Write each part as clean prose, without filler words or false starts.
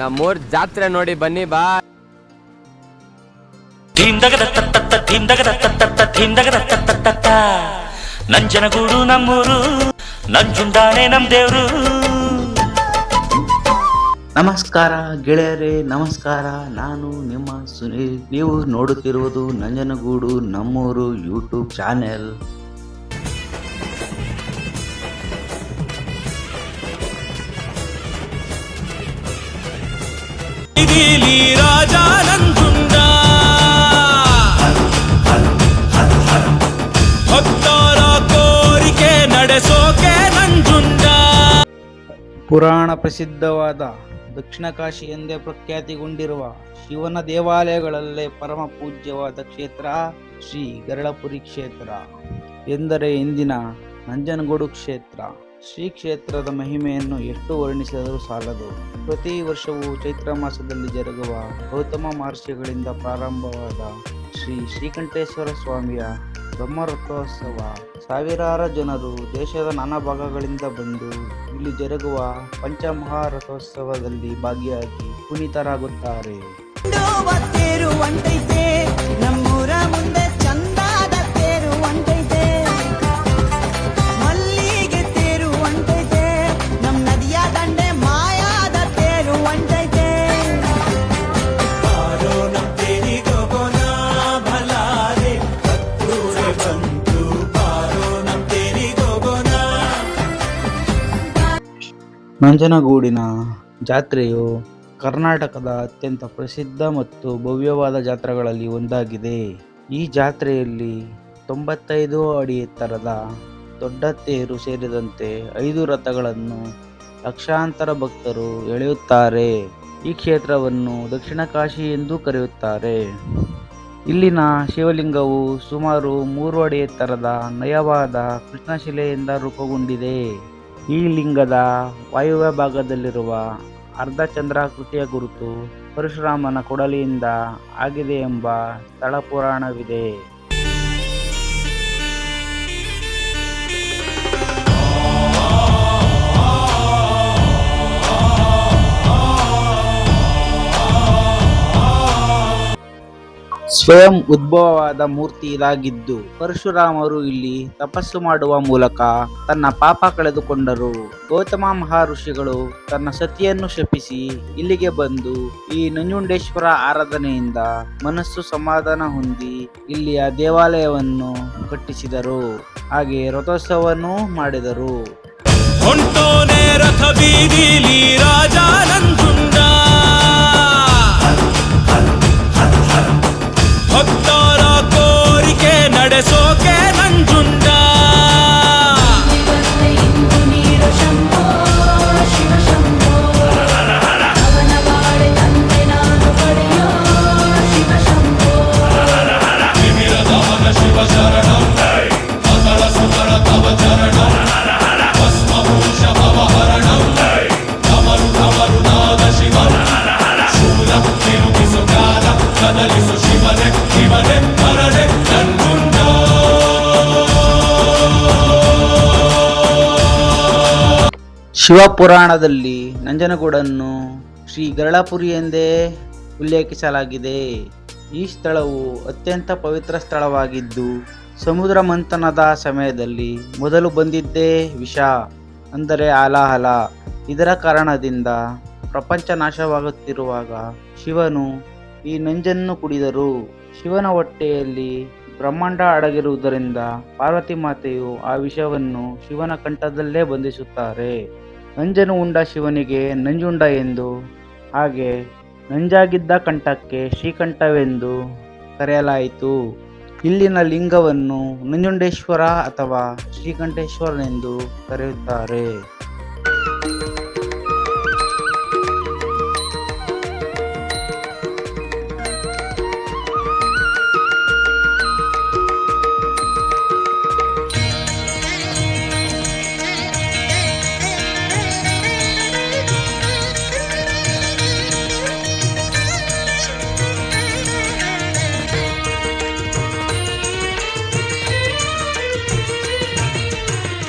ನಮ್ಮೂರ್ ಜಾತ್ರೆ ನೋಡಿ ಬನ್ನಿ ಬಾ. ನಂಜನಗೂಡು ನಮ್ಮೂರು, ನಂಜುಂಡಾನೆ ನಮ್ ದೇವ್ರು. ನಮಸ್ಕಾರ ಗೆಳೆಯರೇ, ನಮಸ್ಕಾರ. ನಾನು ನಿಮ್ಮ ಸುನೀಲ್. ನೀವು ನೋಡುತ್ತಿರುವುದು ನಂಜನಗೂಡು ನಮ್ಮೂರು ಯೂಟ್ಯೂಬ್ ಚಾನೆಲ್. ರಾಜ ನಂಜುಂಡ ಭಕ್ತರ ಕೋರಿಕೆ ನಡೆಸೋಕೆ ನಂಜುಂಡ. ಪುರಾಣ ಪ್ರಸಿದ್ಧವಾದ ದಕ್ಷಿಣ ಕಾಶಿ ಎಂದೇ ಪ್ರಖ್ಯಾತಿಗೊಂಡಿರುವ ಶಿವನ ದೇವಾಲಯಗಳಲ್ಲೇ ಪರಮ ಪೂಜ್ಯವಾದ ಕ್ಷೇತ್ರ ಶ್ರೀ ಗರಳಪುರಿ ಕ್ಷೇತ್ರ ಎಂದರೆ ಇಂದಿನ ನಂಜನಗೂಡು ಕ್ಷೇತ್ರ. ಶ್ರೀ ಕ್ಷೇತ್ರದ ಮಹಿಮೆಯನ್ನು ಎಷ್ಟು ವರ್ಣಿಸಿದರೂ ಸಾಲದು. ಪ್ರತಿ ವರ್ಷವೂ ಚೈತ್ರ ಮಾಸದಲ್ಲಿ ಜರುಗುವ ಗೌತಮ ಮಹರ್ಷಿಗಳಿಂದ ಪ್ರಾರಂಭವಾದ ಶ್ರೀ ಶ್ರೀಕಂಠೇಶ್ವರ ಸ್ವಾಮಿಯ ಬ್ರಹ್ಮರಥೋತ್ಸವ ಸಾವಿರಾರು ಜನರು ದೇಶದ ನಾನಾ ಭಾಗಗಳಿಂದ ಬಂದು ಇಲ್ಲಿ ಜರುಗುವ ಪಂಚಮಹಾರಥೋತ್ಸವದಲ್ಲಿ ಭಾಗಿಯಾಗಿ ಪುನೀತರಾಗುತ್ತಾರೆ. ನಂಜನಗೂಡಿನ ಜಾತ್ರೆಯು ಕರ್ನಾಟಕದ ಅತ್ಯಂತ ಪ್ರಸಿದ್ಧ ಮತ್ತು ಭವ್ಯವಾದ ಜಾತ್ರೆಗಳಲ್ಲಿ ಒಂದಾಗಿದೆ. ಈ ಜಾತ್ರೆಯಲ್ಲಿ 95 ಅಡಿ ಎತ್ತರದ ದೊಡ್ಡ ತೇರು ಸೇರಿದಂತೆ 5 ರಥಗಳನ್ನು ಲಕ್ಷಾಂತರ ಭಕ್ತರು ಎಳೆಯುತ್ತಾರೆ. ಈ ಕ್ಷೇತ್ರವನ್ನು ದಕ್ಷಿಣ ಕಾಶಿ ಎಂದು ಕರೆಯುತ್ತಾರೆ. ಇಲ್ಲಿನ ಶಿವಲಿಂಗವು ಸುಮಾರು 3 ಅಡಿ ಎತ್ತರದ ನಯವಾದ ಕೃಷ್ಣಶಿಲೆಯಿಂದ ರೂಪುಗೊಂಡಿದೆ. ಈ ಲಿಂಗದ ವಾಯುವ್ಯ ಭಾಗದಲ್ಲಿರುವ ಅರ್ಧಚಂದ್ರಾಕೃತಿಯ ಗುರುತು ಪರಶುರಾಮನ ಕೊಡಲಿಯಿಂದ ಆಗಿದೆ ಎಂಬ ಸ್ಥಳ ಪುರಾಣವಿದೆ. ಸ್ವಯಂ ಉದ್ಭವವಾದ ಮೂರ್ತಿ ಇದಾಗಿದ್ದು ಪರಶುರಾಮರು ಇಲ್ಲಿ ತಪಸ್ಸು ಮಾಡುವ ಮೂಲಕ ತನ್ನ ಪಾಪ ಕಳೆದುಕೊಂಡರು. ಗೌತಮ ಮಹರ್ಷಿಗಳು ತನ್ನ ಸತಿಯನ್ನು ಶಪಿಸಿ ಇಲ್ಲಿಗೆ ಬಂದು ಈ ನಂಜುಂಡೇಶ್ವರ ಆರಾಧನೆಯಿಂದ ಮನಸ್ಸು ಸಮಾಧಾನ ಹೊಂದಿ ಇಲ್ಲಿಯ ದೇವಾಲಯವನ್ನು ಕಟ್ಟಿಸಿದರು. ಹಾಗೆ ರಥೋತ್ಸವವನ್ನು ಮಾಡಿದರು. ರಥ ಬೀದಿಲಿ ರಾಜ ನಂಜುಂಡ ಭಕ್ತರ ಕೋರಿಕೆ ನಡೆಸೋಕೆ ನಂಜುಂಡ. ಶಿವ ಶರಣಂ ಅತಳ ಸುತರ ತವ ಚರಣಂ ಭಸ್ಮಭೂಷ ಭವಹರಣಂ ಢಮರು ಢಮರು ನಾದ ಶಿವಂ ಶೂಲ ತಿರುಗಿಸು ಕಾಲ ಕದಲಿಸು ಶಿವನೇ ಶಿವನೇ ಹರನೇ ನಂಜುಂಡ. ಶಿವಪುರಾಣದಲ್ಲಿ ನಂಜನಗೂಡನ್ನು ಶ್ರೀ ಗರಳಪುರಿ ಎಂದೇ ಉಲ್ಲೇಖಿಸಲಾಗಿದೆ. ಈ ಸ್ಥಳವು ಅತ್ಯಂತ ಪವಿತ್ರ ಸ್ಥಳವಾಗಿದ್ದು ಸಮುದ್ರ ಮಂಥನದ ಸಮಯದಲ್ಲಿ ಮೊದಲು ಬಂದಿದ್ದೇ ವಿಷ ಅಂದರೆ ಆಲಾಹಲ. ಇದರ ಕಾರಣದಿಂದ ಪ್ರಪಂಚ ನಾಶವಾಗುತ್ತಿರುವಾಗ ಶಿವನು ಈ ನಂಜನ್ನು ಕುಡಿದರು. ಶಿವನ ಹೊಟ್ಟೆಯಲ್ಲಿ ಬ್ರಹ್ಮಾಂಡ ಅಡಗಿರುವುದರಿಂದ ಪಾರ್ವತಿ ಮಾತೆಯು ಆ ವಿಷವನ್ನು ಶಿವನ ಕಂಠದಲ್ಲೇ ಬಂಧಿಸುತ್ತಾರೆ. ನಂಜನು ಉಂಡ ಶಿವನಿಗೆ ನಂಜುಂಡ ಎಂದು, ಹಾಗೆ ನಂಜಾಗಿದ್ದ ಕಂಠಕ್ಕೆ ಶ್ರೀಕಂಠವೆಂದು ಕರೆಯಲಾಯಿತು. ಇಲ್ಲಿನ ಲಿಂಗವನ್ನು ನಂಜುಂಡೇಶ್ವರ ಅಥವಾ ಶ್ರೀಕಂಠೇಶ್ವರನೆಂದು ಕರೆಯುತ್ತಾರೆ.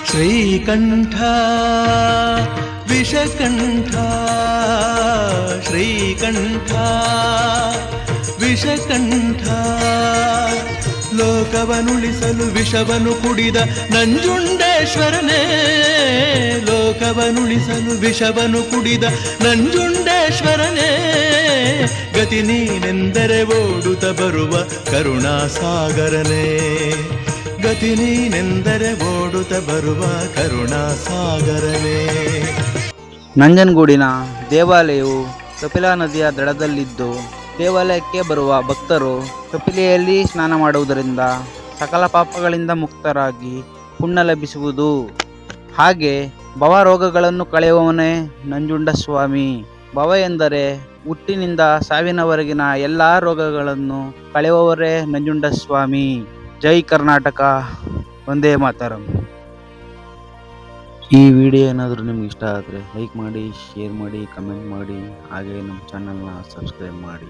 ಶ್ರೀಕಂಠ ವಿಷಕಂಠ ಶ್ರೀಕಂಠ ವಿಷಕಂಠ ಲೋಕವನುಳಿಸಲು ವಿಷವನ್ನು ಕುಡಿದ ನಂಜುಂಡೇಶ್ವರನೇ ಲೋಕವನುಳಿಸಲು ವಿಷವನ್ನು ಕುಡಿದ ನಂಜುಂಡೇಶ್ವರನೇ ಗತಿ ನೀನೆಂದರೆ ಓಡುತ್ತ ಬರುವ ಕರುಣಾಸಾಗರನೇ ಗತಿ ನೀನೆಂದರೆ ಓಡುತ್ತ ಬರುವ ಕರುಣಾಸಾಗರನೇ. ನಂಜನಗೂಡಿನ ದೇವಾಲಯವು ಕಪಿಲಾ ನದಿಯ ದಡದಲ್ಲಿದ್ದು ದೇವಾಲಯಕ್ಕೆ ಬರುವ ಭಕ್ತರು ಕಪಿಲೆಯಲ್ಲಿ ಸ್ನಾನ ಮಾಡುವುದರಿಂದ ಸಕಲ ಪಾಪಗಳಿಂದ ಮುಕ್ತರಾಗಿ ಪುಣ್ಯ ಲಭಿಸುವುದು. ಹಾಗೆ ಭವ ರೋಗಗಳನ್ನು ಕಳೆಯುವವನೇ ನಂಜುಂಡಸ್ವಾಮಿ. ಭವ ಎಂದರೆ ಹುಟ್ಟಿನಿಂದ ಸಾವಿನವರೆಗಿನ ಎಲ್ಲ ರೋಗಗಳನ್ನು ಕಳೆಯುವವರೇ ನಂಜುಂಡಸ್ವಾಮಿ. ಜೈ ಕರ್ನಾಟಕ, ವಂದೇ ಮಾತರಂ. ಈ ವಿಡಿಯೋ ಏನಾದರೂ ನಿಮ್ಗೆ ಇಷ್ಟ ಆದರೆ ಲೈಕ್ ಮಾಡಿ, ಶೇರ್ ಮಾಡಿ, ಕಮೆಂಟ್ ಮಾಡಿ, ಹಾಗೆ ನಮ್ಮ ಚಾನಲ್ನ ಸಬ್ಸ್ಕ್ರೈಬ್ ಮಾಡಿ.